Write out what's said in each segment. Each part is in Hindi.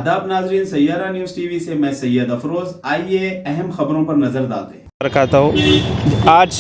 आदाब नाजरीन, सैयारा न्यूज़ टीवी से मैं सैयद अफरोज़। आइए अहम खबरों पर नज़र डालते हैं। करता हूँ। आज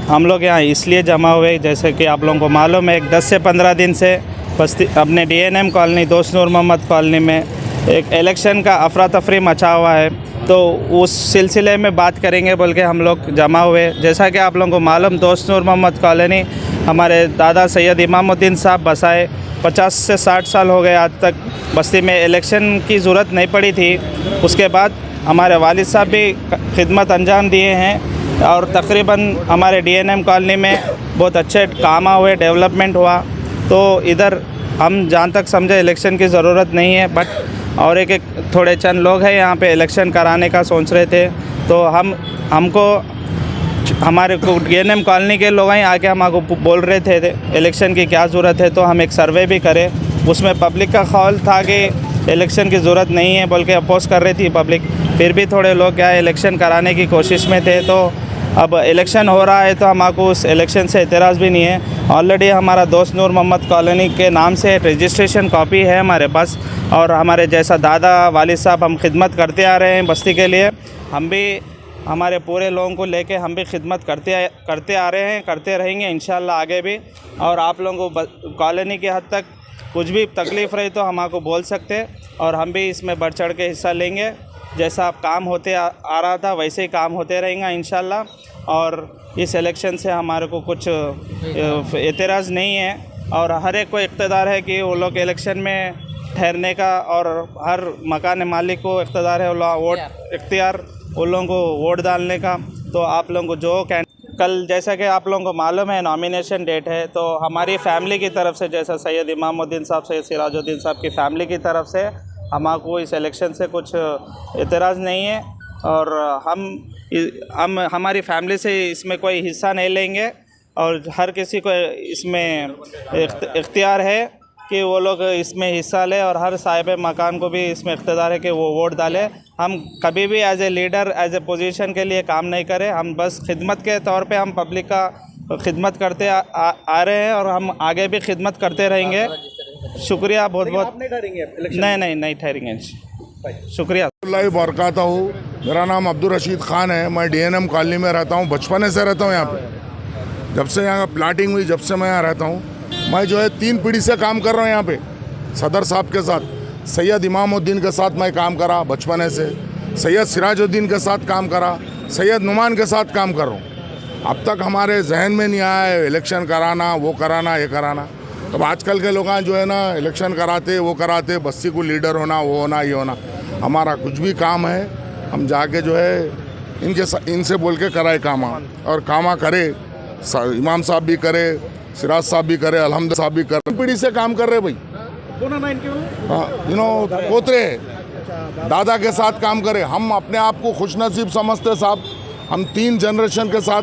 हम लोग यहाँ इसलिए जमा हुए, जैसे कि आप लोगों को मालूम है, 10 से 15 दिन से बस्ती अपने DNM कॉलोनी दोस्त नूर मोहम्मद कॉलोनी में एक इलेक्शन का अफरा तफरी मचा हुआ है। तो उस सिलसिले में बात करेंगे बोल के हम लोग जमा हुए। जैसा कि आप लोगों को मालूम, दोस्त नूर मोहम्मद कॉलोनी हमारे दादा सैयद इमामुद्दीन साहब बसाए। 50 से 60 साल हो गए आज तक बस्ती में इलेक्शन की ज़रूरत नहीं पड़ी थी। उसके बाद हमारे वालिद साहब भी खिदमत अंजाम दिए हैं और तकरीबन हमारे DNM कॉलोनी में बहुत अच्छे काम हुए, डेवलपमेंट हुआ। तो इधर हम जहाँ तक समझे इलेक्शन की ज़रूरत नहीं है, बट और एक थोड़े चंद लोग हैं यहाँ पे इलेक्शन कराने का सोच रहे थे। तो हमको हमारे DNM कॉलोनी के लोग आके हमको बोल रहे थे इलेक्शन की क्या ज़रूरत है। तो हम एक सर्वे भी करें, उसमें पब्लिक का ख्याल था कि इलेक्शन की ज़रूरत नहीं है बोल के अपोज़ कर रही थी पब्लिक। फिर भी थोड़े लोग क्या इलेक्शन कराने की कोशिश में थे। तो अब इलेक्शन हो रहा है तो हमको उस इलेक्शन से एतराज़ भी नहीं है। ऑलरेडी हमारा दोस्त नूर मोहम्मद कॉलोनी के नाम से रजिस्ट्रेशन कॉपी है हमारे पास, और हमारे जैसा दादा वालिद साहब हम खिदमत करते आ रहे हैं बस्ती के लिए। हम भी हमारे पूरे लोगों को लेके हम भी खिदमत करते आ रहे हैं, करते रहेंगे इंशाल्लाह आगे भी। और आप लोगों को कॉलोनी के हद तक कुछ भी तकलीफ़ रही तो हमको बोल सकते, और हम भी इसमें बढ़ चढ़ के हिस्सा लेंगे। जैसा अब काम होते आ रहा था वैसे ही काम होते रहेंगे इंशाल्लाह। और इस इलेक्शन से हमारे को कुछ एतराज़ नहीं है, और हर एक को इख्तियार है कि वो लोग इलेक्शन में ठहरने का, और हर मकान मालिक को इख्तियार है उन लोगों को वोट डालने का। तो आप लोगों को जो कल जैसा कि आप लोगों को मालूम है नॉमिनेशन डेट है, तो हमारी फ़ैमिली की तरफ से, जैसा सैयद इमामुद्दीन साहब, सैयद सिराजुद्दीन साहब की फ़ैमिली की तरफ से हमको इस इलेक्शन से कुछ एतराज़ नहीं है। और हम हमारी फ़ैमिली से इसमें कोई हिस्सा नहीं लेंगे, और हर किसी को इसमें इख्तियार है कि वो लोग इसमें हिस्सा ले, और हर साहिब मकान को भी इसमें इख्तियार है कि वो वोट डाले। हम कभी भी as a leader, as a position के लिए काम नहीं करें। हम बस खिदमत के तौर पे हम पब्लिक का खिदमत करते आ रहे हैं, और हम आगे भी खिदमत करते रहेंगे। शुक्रिया बहुत बहुत। नहीं ठहरेंगे। शुक्रिया। बरकातहू। मेरा नाम अब्दुल रशीद ख़ान है। मैं DNM कॉलोनी में रहता हूँ, बचपने से रहता हूँ यहाँ पे। जब से यहाँ प्लाटिंग हुई, जब से मैं यहाँ रहता हूँ, मैं जो है 3 पीढ़ी से काम कर रहा हूँ यहाँ पे। सदर साहब के साथ, सैयद इमामुद्दीन के साथ मैं काम करा बचपने से, सैयद सिराजुद्दीन के साथ काम करा, सैयद नुमान के साथ काम कर रहा हूँ। अब तक हमारे जहन में नहीं आया है इलेक्शन कराना, वो कराना, ये कराना। अब आजकल के लोग जो है ना इलेक्शन कराते, वो कराते, बस्ती को लीडर होना, वो होना, ये होना। हमारा कुछ भी काम है हम जाके जो है इनसे बोल के कराए कामा, और कामा करे। इमाम साहब भी करे, सिराज साहब भी करे, अल्हम्दुलिल्लाह साहब भी करे। पीढ़ी से काम कर रहे भाई। पोतरे दादा के साथ काम करे। हम अपने आप को खुशनसीब समझते साहब। हम 3 जनरेशन के साथ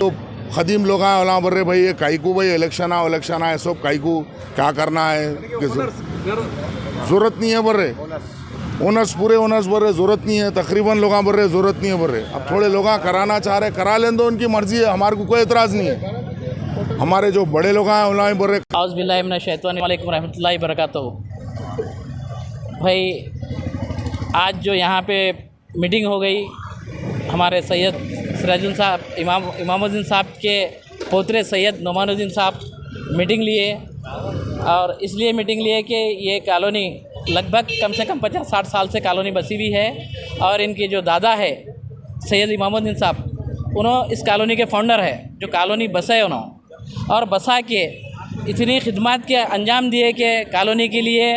खदीम लोग आए ओला बोल रहे भाई ये काईकू भाई इलेक्शन आए सब काईकू क्या करना है, ज़रूरत नहीं है बोल रहे। ओनर्स पूरे ओनर्स बोल रहे ज़रूरत नहीं है, तकरीबन लोग बोल रहे ज़रूरत नहीं है बोल रहे। अब थोड़े लोग कराना चाह रहे, करा लें दो, उनकी मर्जी है, हमारे को कोई एतराज़ नहीं है। हमारे जो बड़े लोग हैं उन्होंने बोल रहे। औज़ु बिल्लाहि मिनश शैतानिर रजीम रहमतुल्लाहि बरकातहू। भाई आज जो यहाँ पे मीटिंग हो गई, हमारे सैयद सिराजुद्दीन साहब, इमामुद्दीन साहब के पोतरे सैयद नुमानुद्दीन साहब मीटिंग लिए, और इसलिए मीटिंग लिए कि ये कॉलोनी लगभग कम से कम 50-60 साल से कॉलोनी बसी हुई है, और इनके जो दादा है सैयद इमामुद्दीन साहब, उन्होंने इस कॉलोनी के फाउंडर है, जो कॉलोनी बसाए उन्होंने, और बसा के इतनी खिदमत के अंजाम दिए कि कॉलोनी के लिए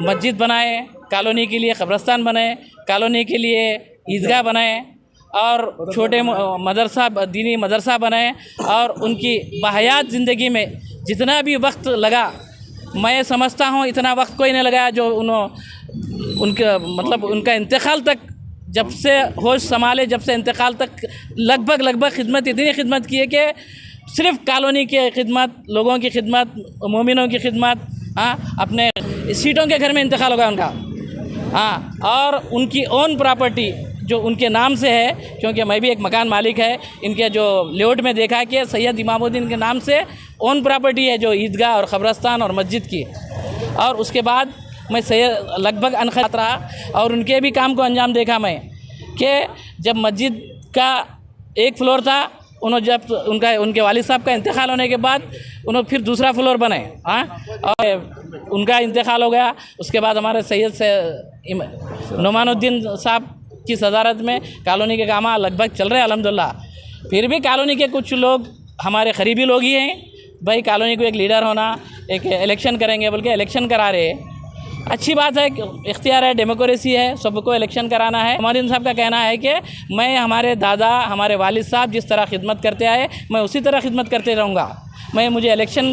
मस्जिद बनाए, कॉलोनी के लिए कब्रस्तान बनाए, कॉलोनी के लिए ईदगाह बनाए, और छोटे मदरसा, दीनी मदरसा बनाए। और उनकी बहयात ज़िंदगी में जितना भी वक्त लगा, मैं समझता हूँ इतना वक्त कोई नहीं लगाया जो उनका मतलब उनका इंतकाल तक, जब से होश संभाले जब से इंतकाल तक लगभग खिदमत, इतनी खिदमत की है कि सिर्फ़ कॉलोनी की खिदमत, लोगों की खिदमत, मोमिनों की खिदमत। हाँ, अपने सीटों के घर में इंतकाल होगा उनका। हाँ, और उनकी ओन प्रॉपर्टी जो उनके नाम से है, क्योंकि मैं भी एक मकान मालिक है, इनके जो लेआउट में देखा कि सैयद इमामुद्दीन के नाम से ओन प्रॉपर्टी है, जो ईदगाह और क़ब्रस्तान और मस्जिद की। और उसके बाद मैं सैयद लगभग अनखत रहा और उनके भी काम को अंजाम देखा मैं कि जब मस्जिद का एक फ्लोर था, उन्होंने जब उनके वालिद साहब का इंतकाल होने के बाद उन्होंने फिर दूसरा फ्लोर बनाए, हाँ, और उनका इंतकाल हो गया। उसके बाद हमारे सैयद से नुमानुद्दीन साहब की सदारत में कॉलोनी के काम लगभग चल रहे हैं अल्हम्दुलिल्लाह। फिर भी कॉलोनी के कुछ लोग हमारे करीबी लोग ही हैं, भाई कॉलोनी को एक लीडर होना, एक इलेक्शन करेंगे बोल के इलेक्शन करा रहे हैं। अच्छी बात है, इख्तियार है, डेमोक्रेसी है, सबको इलेक्शन कराना है। इमामुद्दीन साहब का कहना है कि मैं हमारे दादा हमारे वालिद साहब जिस तरह खिदमत करते आए मैं उसी तरह खिदमत करते रहूँगा। मुझे इलेक्शन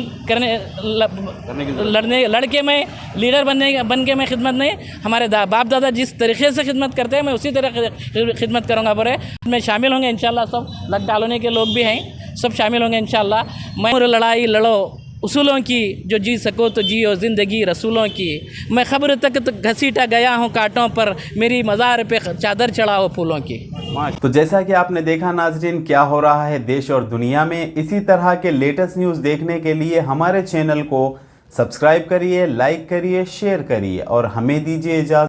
लड़ के मैं लीडर बन के मैं खिदमत नहीं, हमारे बाप दादा जिस तरीके से खिदमत करते हैं मैं उसी तरह खिदमत करूँगा बोले। मैं शामिल होंगे इंशाल्लाह, सब लग कॉलोनी के लोग भी हैं, सब शामिल होंगे इंशाल्लाह। मैं लड़ाई लड़ो उसूलों की, जो जी सको तो जियो ज़िंदगी रसूलों की। मैं खबर तक तो घसीटा गया हूँ कांटों पर, मेरी मज़ार पे चादर चढ़ाओ फूलों की। तो जैसा कि आपने देखा नाज़रीन, क्या हो रहा है देश और दुनिया में। इसी तरह के लेटेस्ट न्यूज़ देखने के लिए हमारे चैनल को सब्सक्राइब करिए, लाइक करिए, शेयर करिए और हमें दीजिए इजाज़त।